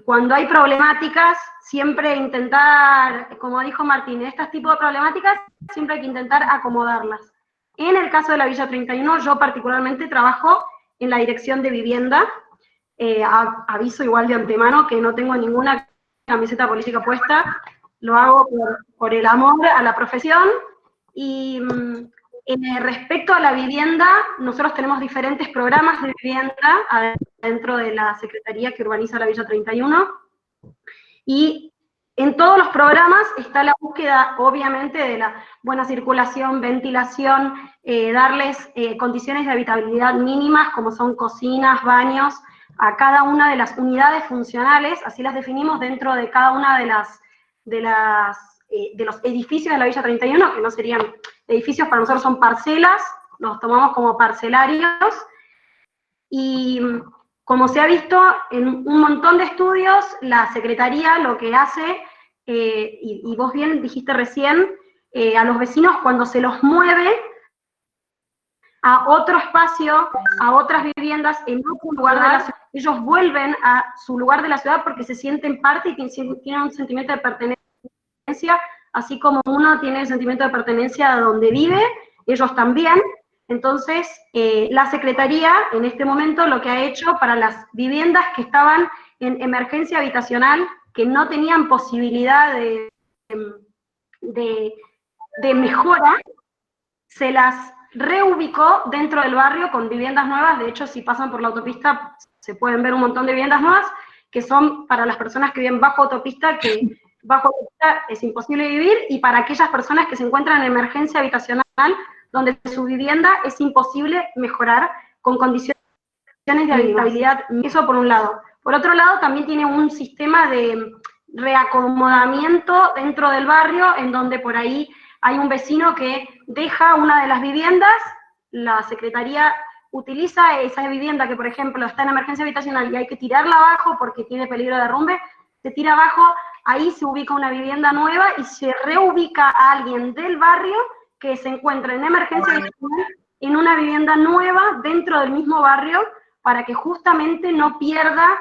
cuando hay problemáticas, siempre intentar, como dijo Martín, estos tipos de problemáticas, siempre hay que intentar acomodarlas. En el caso de la Villa 31, yo particularmente trabajo en la dirección de vivienda. Aviso igual de antemano que no tengo ninguna camiseta política puesta, lo hago por el amor a la profesión. Y respecto a la vivienda, nosotros tenemos diferentes programas de vivienda dentro de la Secretaría que urbaniza la Villa 31, y en todos los programas está la búsqueda, obviamente, de la buena circulación, ventilación, darles condiciones de habitabilidad mínimas, como son cocinas, baños, a cada una de las unidades funcionales, así las definimos dentro de cada una de los edificios de la Villa 31, que no serían edificios, para nosotros son parcelas, los tomamos como parcelarios, y como se ha visto en un montón de estudios, la Secretaría lo que hace, y vos bien dijiste recién, a los vecinos cuando se los mueve a otro espacio, a otras viviendas, en otro lugar de la ciudad, ellos vuelven a su lugar de la ciudad porque se sienten parte y tienen un sentimiento de pertenencia, así como uno tiene el sentimiento de pertenencia a donde vive, ellos también. Entonces, la Secretaría, en este momento, lo que ha hecho para las viviendas que estaban en emergencia habitacional, que no tenían posibilidad de mejora, se las reubicó dentro del barrio con viviendas nuevas. De hecho, si pasan por la autopista, se pueden ver un montón de viviendas nuevas, que son para las personas que viven bajo autopista, que bajo autopista es imposible vivir, y para aquellas personas que se encuentran en emergencia habitacional, donde su vivienda es imposible mejorar con condiciones de habitabilidad. Eso por un lado. Por otro lado, también tiene un sistema de reacomodamiento dentro del barrio, en donde por ahí hay un vecino que deja una de las viviendas, la Secretaría utiliza esa vivienda que, por ejemplo, está en emergencia habitacional y hay que tirarla abajo porque tiene peligro de derrumbe, se tira abajo, ahí se ubica una vivienda nueva y se reubica a alguien del barrio que se encuentra en emergencia habitacional en una vivienda nueva dentro del mismo barrio, para que justamente no pierda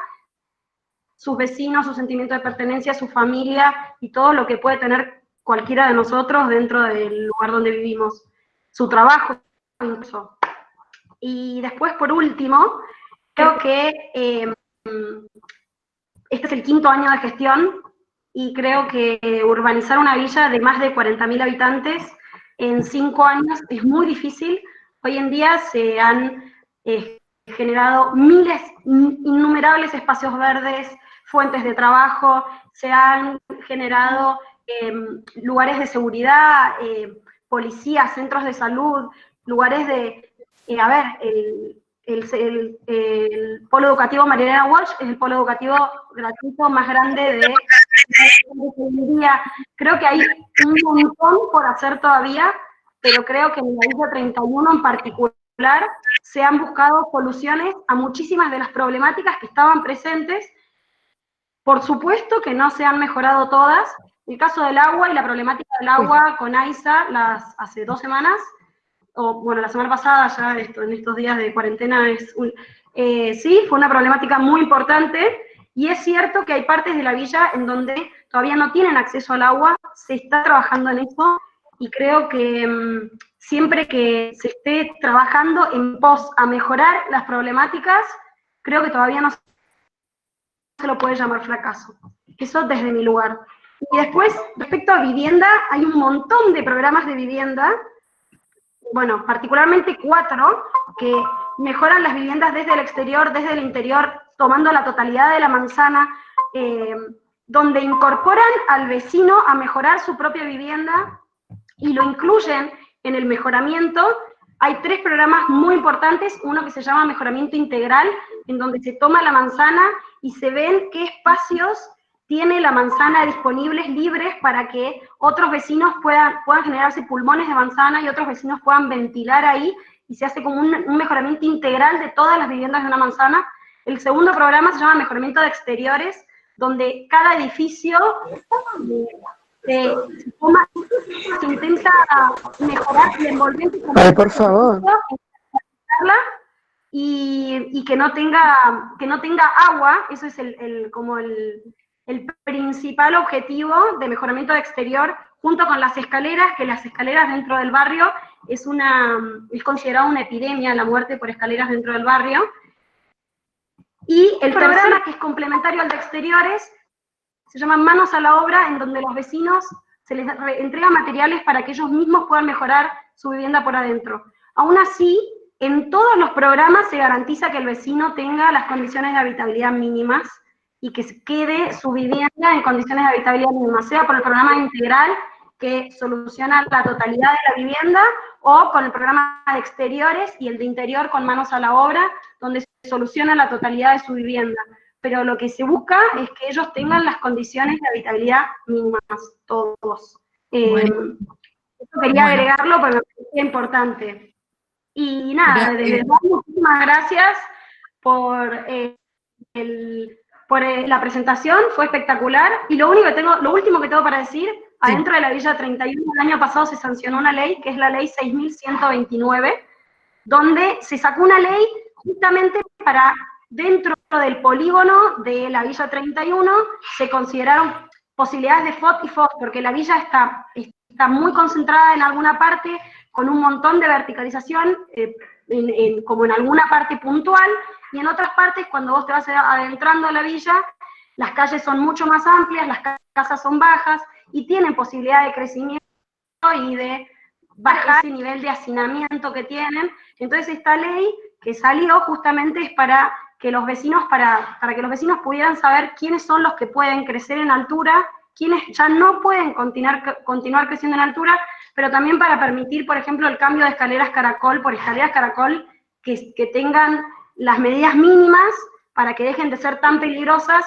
sus vecinos, su sentimiento de pertenencia, su familia y todo lo que puede tener cualquiera de nosotros dentro del lugar donde vivimos, su trabajo incluso. Y después, por último, creo que este es el 5º año de gestión, y creo que urbanizar una villa de más de 40.000 habitantes en 5 años es muy difícil. Hoy en día se han generado innumerables espacios verdes, fuentes de trabajo, se han generado lugares de seguridad, policías, centros de salud, lugares de, el polo educativo Marielena Walsh es el polo educativo gratuito más grande de día. Creo que hay un montón por hacer todavía, pero creo que en la Villa 31 en particular se han buscado soluciones a muchísimas de las problemáticas que estaban presentes. Por supuesto que no se han mejorado todas. El caso del agua y la problemática del agua con AISA hace 2 semanas, o bueno, la semana pasada, ya en estos días de cuarentena, sí, fue una problemática muy importante, y es cierto que hay partes de la villa en donde todavía no tienen acceso al agua, se está trabajando en eso, y creo que siempre que se esté trabajando en pos a mejorar las problemáticas, creo que todavía no se lo puede llamar fracaso. Eso desde mi lugar. Y después, respecto a vivienda, hay un montón de programas de vivienda, bueno, particularmente 4, que mejoran las viviendas desde el exterior, desde el interior, tomando la totalidad de la manzana, donde incorporan al vecino a mejorar su propia vivienda y lo incluyen en el mejoramiento. Hay 3 programas muy importantes, uno que se llama mejoramiento integral, en donde se toma la manzana y se ven qué espacios tiene la manzana disponibles, libres, para que otros vecinos puedan generarse pulmones de manzana y otros vecinos puedan ventilar ahí, y se hace como un mejoramiento integral de todas las viviendas de una manzana. El segundo programa se llama mejoramiento de exteriores, donde cada edificio se intenta mejorar el envolvente. Ay, por favor. Y que no tenga agua. Eso es como el principal objetivo de mejoramiento de exterior, junto con las escaleras, que las escaleras dentro del barrio es considerado una epidemia, la muerte por escaleras dentro del barrio. Y el programa, que es complementario al de exteriores, se llama Manos a la Obra, en donde los vecinos se les entrega materiales para que ellos mismos puedan mejorar su vivienda por adentro. Aún así, en todos los programas se garantiza que el vecino tenga las condiciones de habitabilidad mínimas y que se quede su vivienda en condiciones de habitabilidad mínimas, sea por el programa integral, que soluciona la totalidad de la vivienda, o con el programa de exteriores y el de interior con Manos a la Obra, donde se soluciona la totalidad de su vivienda. Pero lo que se busca es que ellos tengan las condiciones de habitabilidad mínimas, todos. Esto quería agregarlo porque me parecía importante. Y nada, desde luego, muchísimas gracias por la presentación, fue espectacular. Y lo último que tengo para decir, adentro de la Villa 31, el año pasado se sancionó una ley, que es la ley 6.129, donde se sacó una ley justamente para, dentro del polígono de la Villa 31, se consideraron posibilidades de FOT y FOS, porque la villa está muy concentrada en alguna parte, con un montón de verticalización, como en alguna parte puntual, y en otras partes, cuando vos te vas adentrando a la villa, las calles son mucho más amplias, las casas son bajas, y tienen posibilidad de crecimiento y de bajar ese nivel de hacinamiento que tienen. Entonces esta ley que salió justamente es para que los vecinos, para que los vecinos pudieran saber quiénes son los que pueden crecer en altura, quiénes ya no pueden continuar creciendo en altura, pero también para permitir, por ejemplo, el cambio de escaleras caracol por escaleras caracol que tengan las medidas mínimas para que dejen de ser tan peligrosas,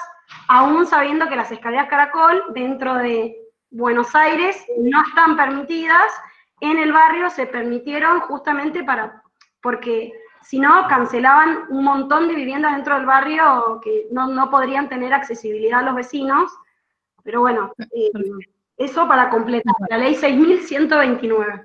aún sabiendo que las escaleras caracol dentro de Buenos Aires no están permitidas. En el barrio se permitieron justamente porque si no, cancelaban un montón de viviendas dentro del barrio que no podrían tener accesibilidad a los vecinos. Pero bueno, eso para completar, la ley 6.129.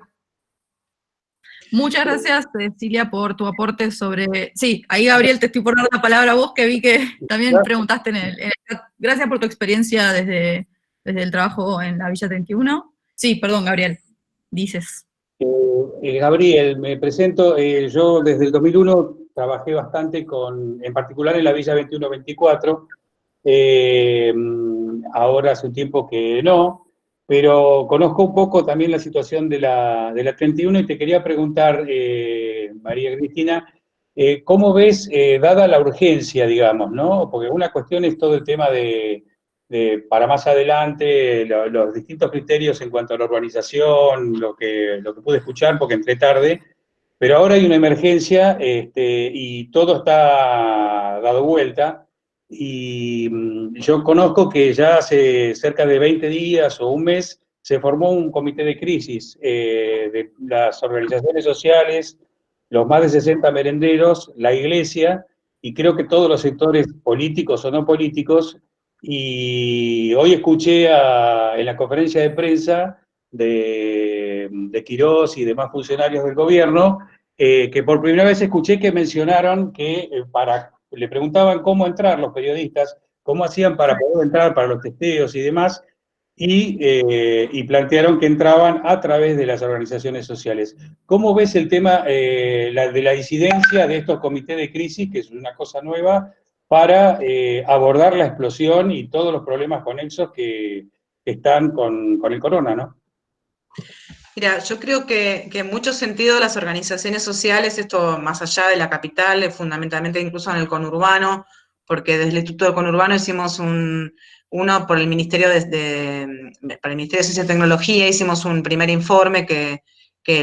Muchas gracias, Cecilia, por tu aporte sobre... Sí, ahí, Gabriel, te estoy por dar la palabra a vos, que vi que también preguntaste en el chat. Gracias por tu experiencia desde el trabajo en la Villa 31. Sí, perdón, Gabriel, dices. Gabriel, me presento. Yo desde el 2001 trabajé bastante en particular en la Villa 21-24. Ahora hace un tiempo que no, pero conozco un poco también la situación de la 31 y te quería preguntar, María Cristina, ¿cómo ves, dada la urgencia, digamos, ¿no? Porque una cuestión es todo el tema de para más adelante, los distintos criterios en cuanto a la urbanización, lo que pude escuchar porque entré tarde, pero ahora hay una emergencia y todo está dado vuelta. Y yo conozco que ya hace cerca de 20 días o un mes se formó un comité de crisis de las organizaciones sociales, los más de 60 merenderos, la iglesia, y creo que todos los sectores políticos o no políticos. Y hoy escuché en la conferencia de prensa de Quirós y demás funcionarios del gobierno, que por primera vez escuché que mencionaron que le preguntaban cómo entrar los periodistas, cómo hacían para poder entrar para los testeos y demás, y plantearon que entraban a través de las organizaciones sociales. ¿Cómo ves el tema de la disidencia de estos comités de crisis, que es una cosa nueva, para abordar la explosión y todos los problemas conexos que están con el corona, ¿no? Mira, yo creo que en muchos sentidos las organizaciones sociales, esto más allá de la capital, fundamentalmente incluso en el conurbano, porque desde el Instituto del Conurbano hicimos uno por el Ministerio para el Ministerio de Ciencia y Tecnología, hicimos un primer informe que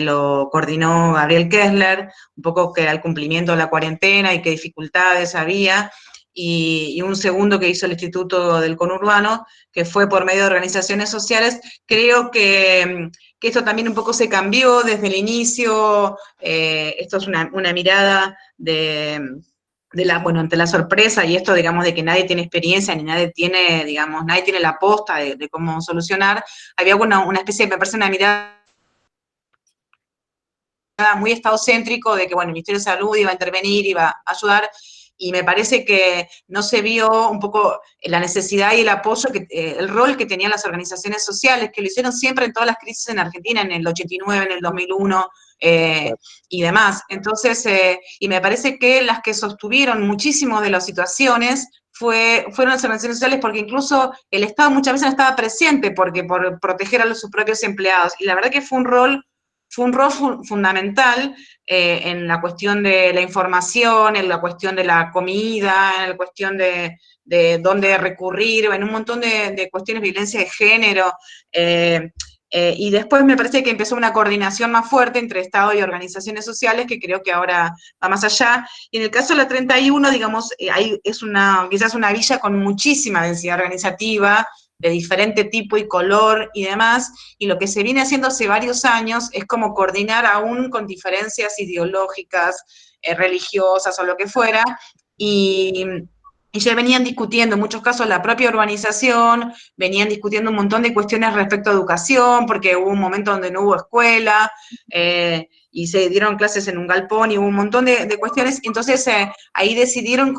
lo coordinó Gabriel Kessler, un poco que era el cumplimiento de la cuarentena y qué dificultades había, y un segundo que hizo el Instituto del Conurbano, que fue por medio de organizaciones sociales. Creo que esto también un poco se cambió desde el inicio. Esto es una mirada ante la sorpresa y esto, digamos, de que nadie tiene experiencia, ni nadie tiene, digamos, nadie tiene la posta de cómo solucionar. Había una especie, me parece una mirada muy estadocéntrico de que, bueno, el Ministerio de Salud iba a intervenir, iba a ayudar, y me parece que no se vio un poco la necesidad y el apoyo, el rol que tenían las organizaciones sociales, que lo hicieron siempre en todas las crisis en Argentina, en el 89, en el 2001, y demás. Entonces, y me parece que las que sostuvieron muchísimo de las situaciones fueron las organizaciones sociales, porque incluso el Estado muchas veces no estaba presente por proteger a sus propios empleados, y la verdad que fue un rol fundamental en la cuestión de la información, en la cuestión de la comida, en la cuestión de dónde recurrir, en un montón de cuestiones de violencia de género. Y después me parece que empezó una coordinación más fuerte entre Estado y organizaciones sociales, que creo que ahora va más allá. Y en el caso de la 31, digamos, ahí es quizás una villa con muchísima densidad organizativa, de diferente tipo y color y demás, y lo que se viene haciendo hace varios años es como coordinar aún con diferencias ideológicas, religiosas o lo que fuera, y ya venían discutiendo, en muchos casos la propia urbanización, venían discutiendo un montón de cuestiones respecto a educación, porque hubo un momento donde no hubo escuela, y se dieron clases en un galpón, y hubo un montón de cuestiones, entonces ahí decidieron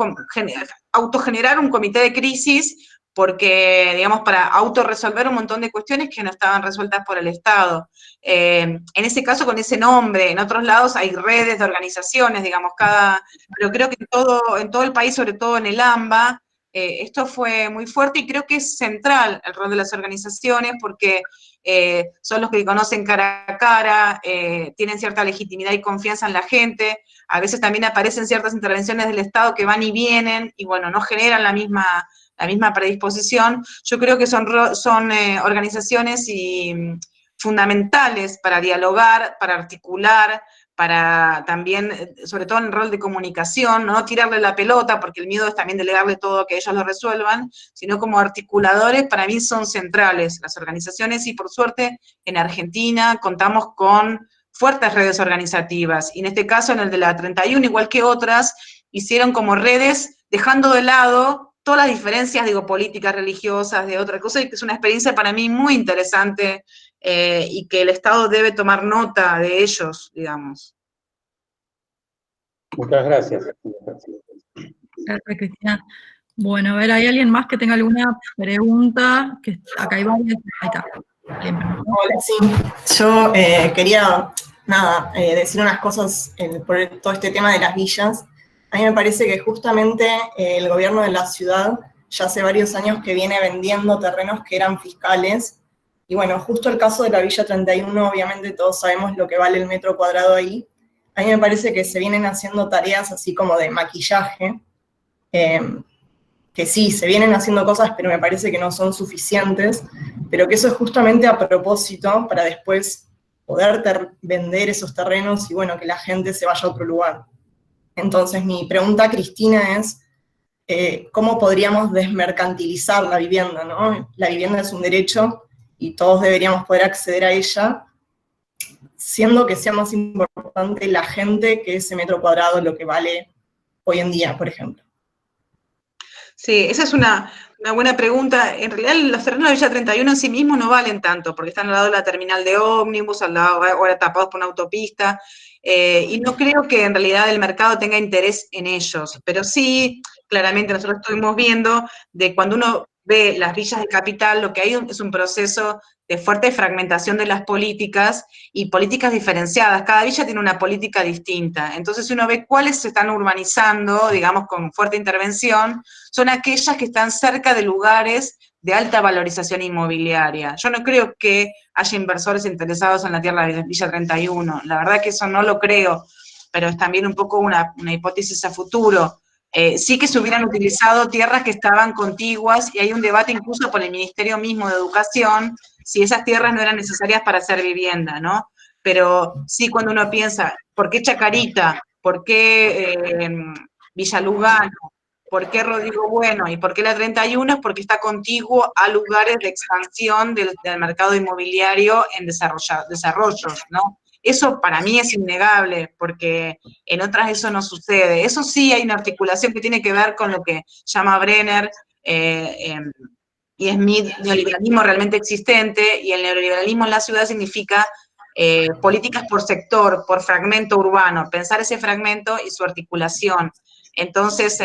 autogenerar un comité de crisis, porque, digamos, para autorresolver un montón de cuestiones que no estaban resueltas por el Estado. En ese caso, con ese nombre, en otros lados hay redes de organizaciones, digamos, pero creo que en todo el país, sobre todo en el AMBA, esto fue muy fuerte, y creo que es central el rol de las organizaciones, porque son los que conocen cara a cara, tienen cierta legitimidad y confianza en la gente. A veces también aparecen ciertas intervenciones del Estado que van y vienen, y bueno, no generan la misma predisposición. Yo creo que son organizaciones fundamentales para dialogar, para articular, para también, sobre todo en el rol de comunicación, no tirarle la pelota, porque el miedo es también delegarle todo, que ellos lo resuelvan, sino como articuladores. Para mí son centrales las organizaciones, y por suerte en Argentina contamos con fuertes redes organizativas, y en este caso, en el de la 31, igual que otras, hicieron como redes, dejando de lado todas las diferencias, digo, políticas, religiosas, de otra cosa, y que es una experiencia para mí muy interesante, y que el Estado debe tomar nota de ellos, digamos. Muchas gracias. Gracias, Cristina. Bueno, a ver, ¿hay alguien más que tenga alguna pregunta? Que acá hay varias. Ahí está. Hola, sí. Yo quería, decir unas cosas por todo este tema de las villas. A mí me parece que justamente el gobierno de la ciudad ya hace varios años que viene vendiendo terrenos que eran fiscales. Y bueno, justo el caso de la Villa 31, obviamente todos sabemos lo que vale el metro cuadrado ahí. A mí me parece que se vienen haciendo tareas así como de maquillaje, que sí, se vienen haciendo cosas, pero me parece que no son suficientes, pero que eso es justamente a propósito para después poder vender esos terrenos y bueno, que la gente se vaya a otro lugar. Entonces mi pregunta a Cristina es, ¿cómo podríamos desmercantilizar la vivienda, ¿no? La vivienda es un derecho y todos deberíamos poder acceder a ella, siendo que sea más importante la gente que ese metro cuadrado, lo que vale hoy en día, por ejemplo. Sí, esa es una buena pregunta. En realidad, los terrenos de Villa 31 en sí mismos no valen tanto, porque están al lado de la terminal de ómnibus, al lado, ahora tapados por una autopista, y no creo que en realidad el mercado tenga interés en ellos, pero sí, claramente nosotros estuvimos viendo de cuando uno ve las villas de capital, lo que hay es un proceso de fuerte fragmentación de las políticas y políticas diferenciadas. Cada villa tiene una política distinta. Entonces, si uno ve cuáles se están urbanizando, digamos, con fuerte intervención, son aquellas que están cerca de lugares de alta valorización inmobiliaria. Yo no creo que haya inversores interesados en la tierra de Villa 31. La verdad que eso no lo creo, pero es también un poco una hipótesis a futuro. Sí que se hubieran utilizado tierras que estaban contiguas, y hay un debate incluso por el Ministerio mismo de Educación, si esas tierras no eran necesarias para hacer vivienda, ¿no? Pero sí, cuando uno piensa, ¿por qué Chacarita? ¿Por qué Villa Lugano? ¿Por qué Rodrigo Bueno? ¿Y por qué la 31? Es porque está contiguo a lugares de expansión del mercado inmobiliario en desarrollos, ¿no? Eso para mí es innegable, porque en otras eso no sucede. Eso sí, hay una articulación que tiene que ver con lo que llama Brenner y Smith, neoliberalismo realmente existente, y el neoliberalismo en la ciudad significa políticas por sector, por fragmento urbano, pensar ese fragmento y su articulación. Entonces,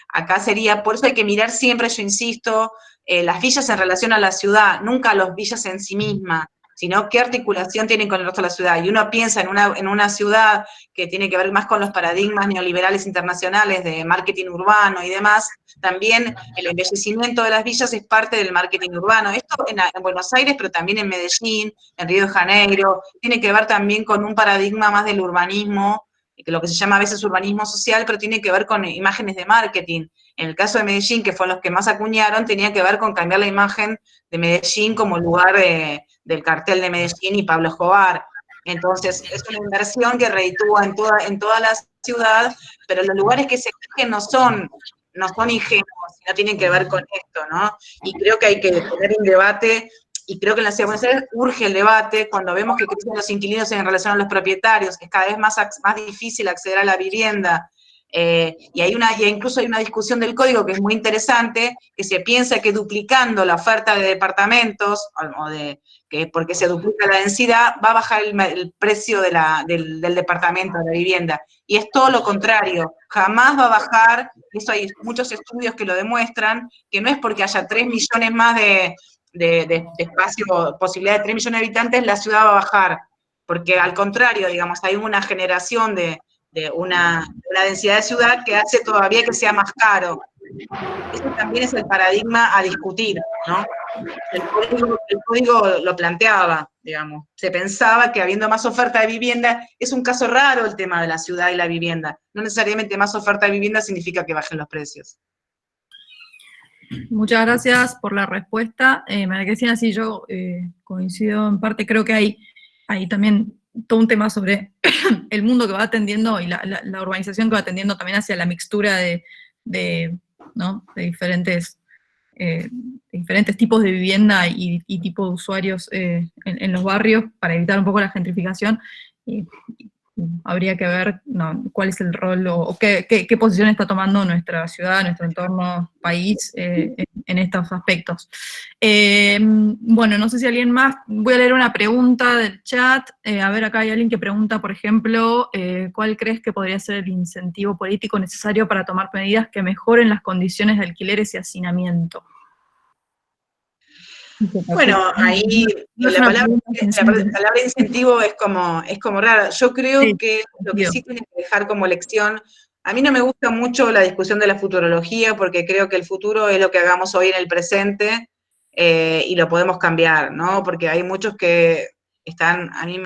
acá sería, por eso hay que mirar siempre, yo insisto, las villas en relación a la ciudad, nunca las villas en sí mismas, sino qué articulación tienen con el resto de la ciudad. Y uno piensa en una ciudad que tiene que ver más con los paradigmas neoliberales internacionales de marketing urbano y demás. También el embellecimiento de las villas es parte del marketing urbano. Esto en Buenos Aires, pero también en Medellín, en Río de Janeiro, tiene que ver también con un paradigma más del urbanismo, que lo que se llama a veces urbanismo social, pero tiene que ver con imágenes de marketing. En el caso de Medellín, que fueron los que más acuñaron, tenía que ver con cambiar la imagen de Medellín como lugar del cartel de Medellín y Pablo Escobar. Entonces, es una inversión que reditúa en toda la ciudad, pero los lugares que se eligen no son ingenuos, no tienen que ver con esto, ¿no? Y creo que hay que tener un debate, y creo que en la Ciudad de Buenos Aires urge el debate cuando vemos que crecen los inquilinos en relación a los propietarios, que es cada vez más difícil acceder a la vivienda. Y incluso hay una discusión del código que es muy interesante, que se piensa que duplicando la oferta de departamentos, porque se duplica la densidad, va a bajar el precio del departamento, de la vivienda. Y es todo lo contrario, jamás va a bajar, eso hay muchos estudios que lo demuestran, que no es porque haya 3 millones más de espacio, posibilidad de 3 millones de habitantes, la ciudad va a bajar, porque al contrario, digamos, hay una generación de una densidad de ciudad que hace todavía que sea más caro. Eso también es el paradigma a discutir, ¿no? El código lo planteaba, digamos. Se pensaba que habiendo más oferta de vivienda, es un caso raro el tema de la ciudad y la vivienda. No necesariamente más oferta de vivienda significa que bajen los precios. Muchas gracias por la respuesta. María Cristina, sí, yo coincido en parte, creo que hay también todo un tema sobre el mundo que va atendiendo y la urbanización que va atendiendo también hacia la mixtura de diferentes tipos de vivienda y tipo de usuarios en los barrios para evitar un poco la gentrificación. Habría que ver cuál es el rol o qué posición está tomando nuestra ciudad, nuestro entorno, país, en estos aspectos. Bueno, no sé si alguien más, voy a leer una pregunta del chat. A ver, acá hay alguien que pregunta, por ejemplo, ¿cuál crees que podría ser el incentivo político necesario para tomar medidas que mejoren las condiciones de alquileres y hacinamiento? Bueno, ahí la palabra incentivo es como rara. Yo creo que lo que sí tiene que dejar como lección, a mí no me gusta mucho la discusión de la futurología, porque creo que el futuro es lo que hagamos hoy en el presente, y lo podemos cambiar, ¿no? Porque hay muchos que están, a mí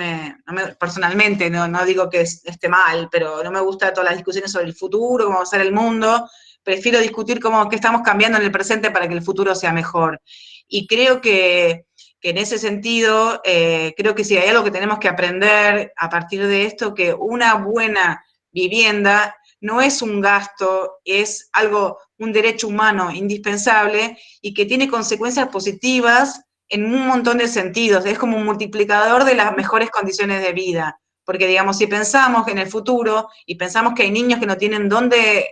personalmente, no digo que esté mal, pero no me gusta todas las discusiones sobre el futuro, cómo va a ser el mundo. Prefiero discutir qué estamos cambiando en el presente para que el futuro sea mejor. Y creo que en ese sentido, creo que si hay algo que tenemos que aprender a partir de esto, que una buena vivienda no es un gasto, es un derecho humano indispensable y que tiene consecuencias positivas en un montón de sentidos. Es como un multiplicador de las mejores condiciones de vida. Porque, digamos, si pensamos en el futuro y pensamos que hay niños que no tienen dónde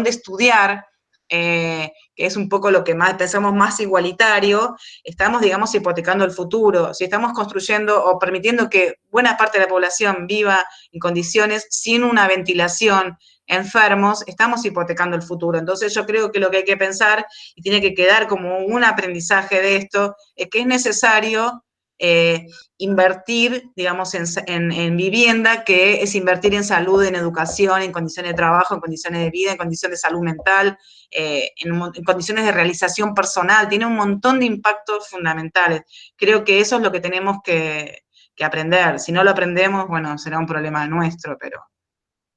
estudiar, que es un poco lo que más pensamos más igualitario, estamos, digamos, hipotecando el futuro. Si estamos construyendo o permitiendo que buena parte de la población viva en condiciones sin una ventilación, enfermos, estamos hipotecando el futuro. Entonces yo creo que lo que hay que pensar, y tiene que quedar como un aprendizaje de esto, es que es necesario invertir, digamos, en vivienda, que es invertir en salud, en educación, en condiciones de trabajo, en condiciones de vida, en condiciones de salud mental, en condiciones de realización personal. Tiene un montón de impactos fundamentales. Creo que eso es lo que tenemos que aprender. Si no lo aprendemos, bueno, será un problema nuestro, pero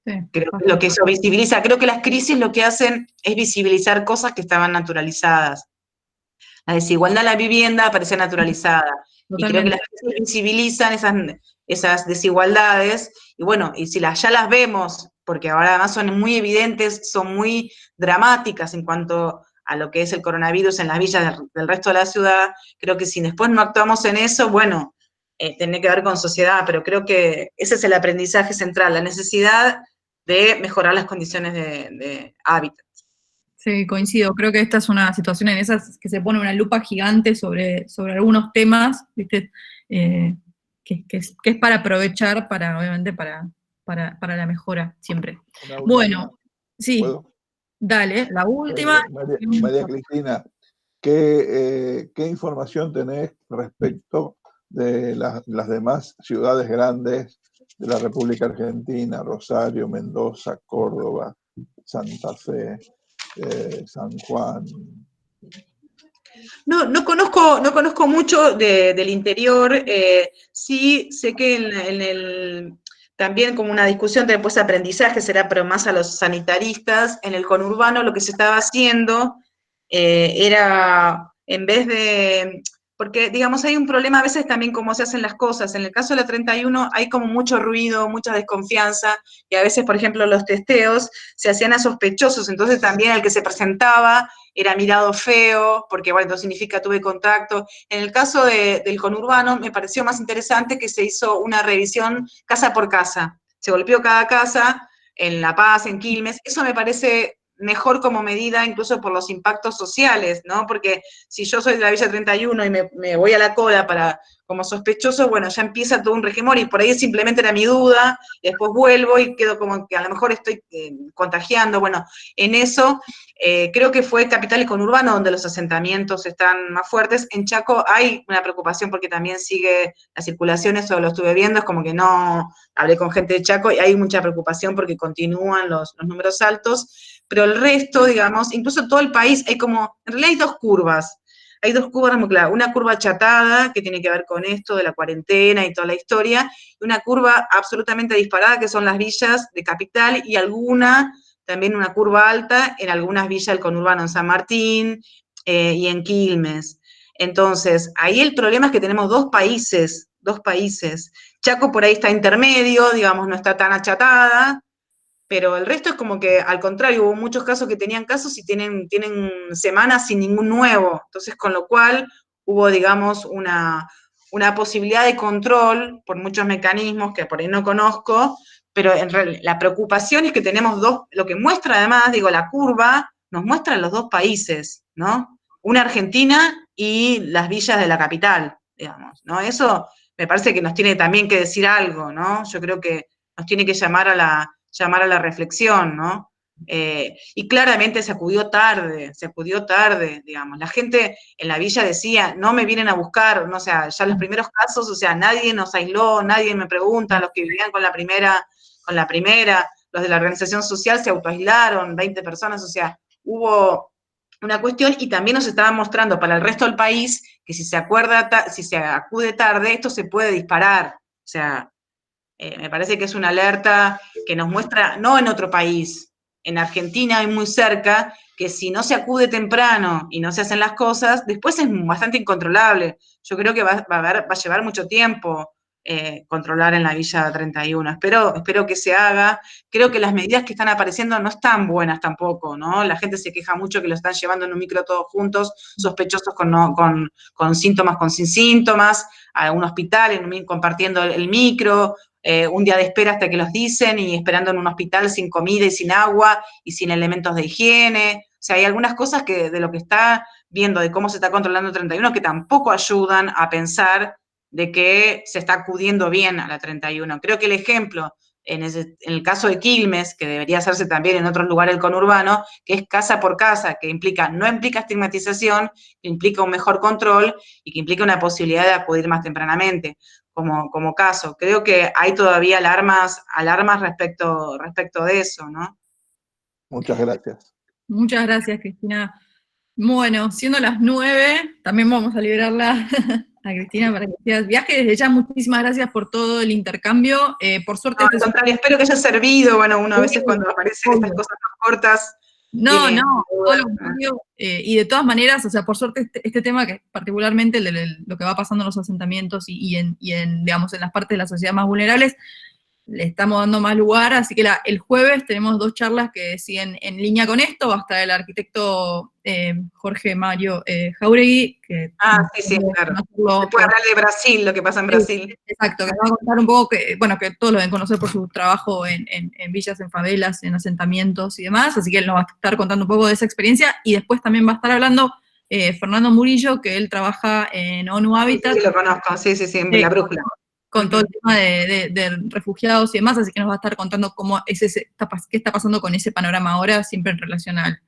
sí, creo que lo que eso visibiliza, creo que las crisis lo que hacen es visibilizar cosas que estaban naturalizadas. La desigualdad en la vivienda aparece naturalizada. Totalmente. Y creo que las crisis visibilizan esas desigualdades, y bueno, y si ya las vemos, porque ahora además son muy evidentes, son muy dramáticas en cuanto a lo que es el coronavirus en las villas del resto de la ciudad, creo que si después no actuamos en eso, bueno, tiene que ver con sociedad, pero creo que ese es el aprendizaje central, la necesidad de mejorar las condiciones de hábitat. Sí, coincido. Creo que esta es una situación en esas que se pone una lupa gigante sobre algunos temas, ¿viste? Que es para aprovechar, obviamente, para la mejora, siempre. Bueno, sí, ¿puedo? Dale, la última. María Cristina, ¿qué información tenés respecto de las demás ciudades grandes de la República Argentina? Rosario, Mendoza, Córdoba, Santa Fe, San Juan. No conozco mucho del interior, sí sé que también como una discusión después de aprendizaje será, pero más a los sanitaristas, en el conurbano lo que se estaba haciendo era, en vez de, porque digamos hay un problema a veces también cómo se hacen las cosas, en el caso de la 31 hay como mucho ruido, mucha desconfianza, y a veces, por ejemplo, los testeos se hacían a sospechosos, entonces también el que se presentaba era mirado feo, porque bueno, no significa tuve contacto. En el caso del conurbano me pareció más interesante que se hizo una revisión casa por casa. Se golpeó cada casa, en La Paz, en Quilmes, eso me parece mejor como medida, incluso por los impactos sociales, ¿no? Porque si yo soy de la Villa 31 y me voy a la cola como sospechoso, bueno, ya empieza todo un regimor, y por ahí simplemente era mi duda, y después vuelvo y quedo como que a lo mejor estoy contagiando. Bueno, en eso creo que fue capital y conurbano donde los asentamientos están más fuertes. En Chaco hay una preocupación porque también sigue la circulación, eso lo estuve viendo, es como que no hablé con gente de Chaco y hay mucha preocupación porque continúan los números altos, pero el resto, digamos, incluso todo el país, en realidad hay dos curvas muy claras, una curva achatada, que tiene que ver con esto de la cuarentena y toda la historia, y una curva absolutamente disparada, que son las villas de capital, y también una curva alta en algunas villas del conurbano, en San Martín y en Quilmes. Entonces, ahí el problema es que tenemos dos países. Chaco por ahí está intermedio, digamos, no está tan achatada, pero el resto es como que, al contrario, hubo muchos casos que tenían casos y tienen semanas sin ningún nuevo. Entonces, con lo cual, hubo, digamos, una posibilidad de control por muchos mecanismos que por ahí no conozco, pero en realidad la preocupación es que tenemos lo que muestra además, la curva, nos muestra los dos países, ¿no? Una Argentina y las villas de la capital, digamos, ¿no? Eso me parece que nos tiene también que decir algo, ¿no? Yo creo que nos tiene que llamar a la reflexión, ¿no? Y claramente se acudió tarde, digamos. La gente en la villa decía, no me vienen a buscar, no, o sea, ya los primeros casos, o sea, nadie nos aisló, nadie me pregunta, los que vivían con la primera, los de la organización social se autoaislaron, 20 personas, o sea, hubo una cuestión, y también nos estaban mostrando para el resto del país que si se acude tarde, esto se puede disparar, o sea, me parece que es una alerta que nos muestra, no en otro país, en Argentina y muy cerca, que si no se acude temprano y no se hacen las cosas, después es bastante incontrolable. Yo creo que va a llevar mucho tiempo controlar en la Villa 31. Espero que se haga. Creo que las medidas que están apareciendo no están buenas tampoco, ¿no? La gente se queja mucho que lo están llevando en un micro todos juntos, sospechosos con síntomas, con sin síntomas, a un hospital compartiendo el micro, un día de espera hasta que los dicen, y esperando en un hospital sin comida y sin agua y sin elementos de higiene. O sea, hay algunas cosas que de lo que está viendo, de cómo se está controlando el 31, que tampoco ayudan a pensar de que se está acudiendo bien a la 31. Creo que el ejemplo, en el caso de Quilmes, que debería hacerse también en otros lugares del conurbano, que es casa por casa, que no implica estigmatización, que implica un mejor control y que implica una posibilidad de acudir más tempranamente, como caso. Creo que hay todavía alarmas respecto de eso, ¿no? Muchas gracias. Muchas gracias, Cristina. Bueno, siendo las 9, también vamos a liberarla a Cristina para que siga el viaje. Desde ya, muchísimas gracias por todo el intercambio. Por suerte... No, al contrario, espero que haya servido. Bueno, uno a veces cuando aparecen estas cosas más cortas... No, todo lo contrario. Y de todas maneras, o sea, por suerte este tema, que particularmente lo que va pasando en los asentamientos y en, digamos, en las partes de la sociedad más vulnerables, le estamos dando más lugar, así que el jueves tenemos 2 charlas que siguen en línea con esto. Va a estar el arquitecto Jorge Mario Jauregui, que... sí, claro. Se puede hablar de Brasil, lo que pasa en Brasil. Exacto, que nos va a contar un poco, que todos lo deben conocer por su trabajo en villas, en favelas, en asentamientos y demás, así que él nos va a estar contando un poco de esa experiencia, y después también va a estar hablando Fernando Murillo, que él trabaja en ONU Habitat. Sí, lo conozco, sí, en La Brújula. Con todo el tema de refugiados y demás, así que nos va a estar contando qué está pasando con ese panorama ahora, siempre en relación al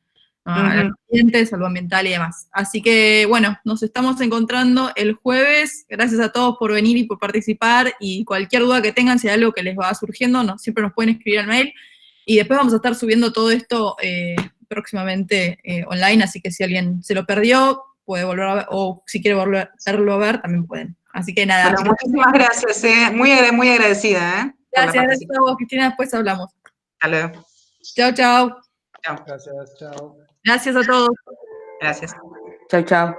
ambiente, salud ambiental y demás. Así que, bueno, nos estamos encontrando el jueves. Gracias a todos por venir y por participar, y cualquier duda que tengan, si hay algo que les va surgiendo, siempre nos pueden escribir al mail, y después vamos a estar subiendo todo esto próximamente online, así que si alguien se lo perdió, puede volver a ver, o si quiere volverlo a ver, también pueden. Así que nada. Bueno, muchísimas gracias, muy agradecida. Gracias a vos, Cristina, después hablamos. Hasta luego. Chao, chao. Gracias, chao. Gracias a todos. Gracias. Chao, chao.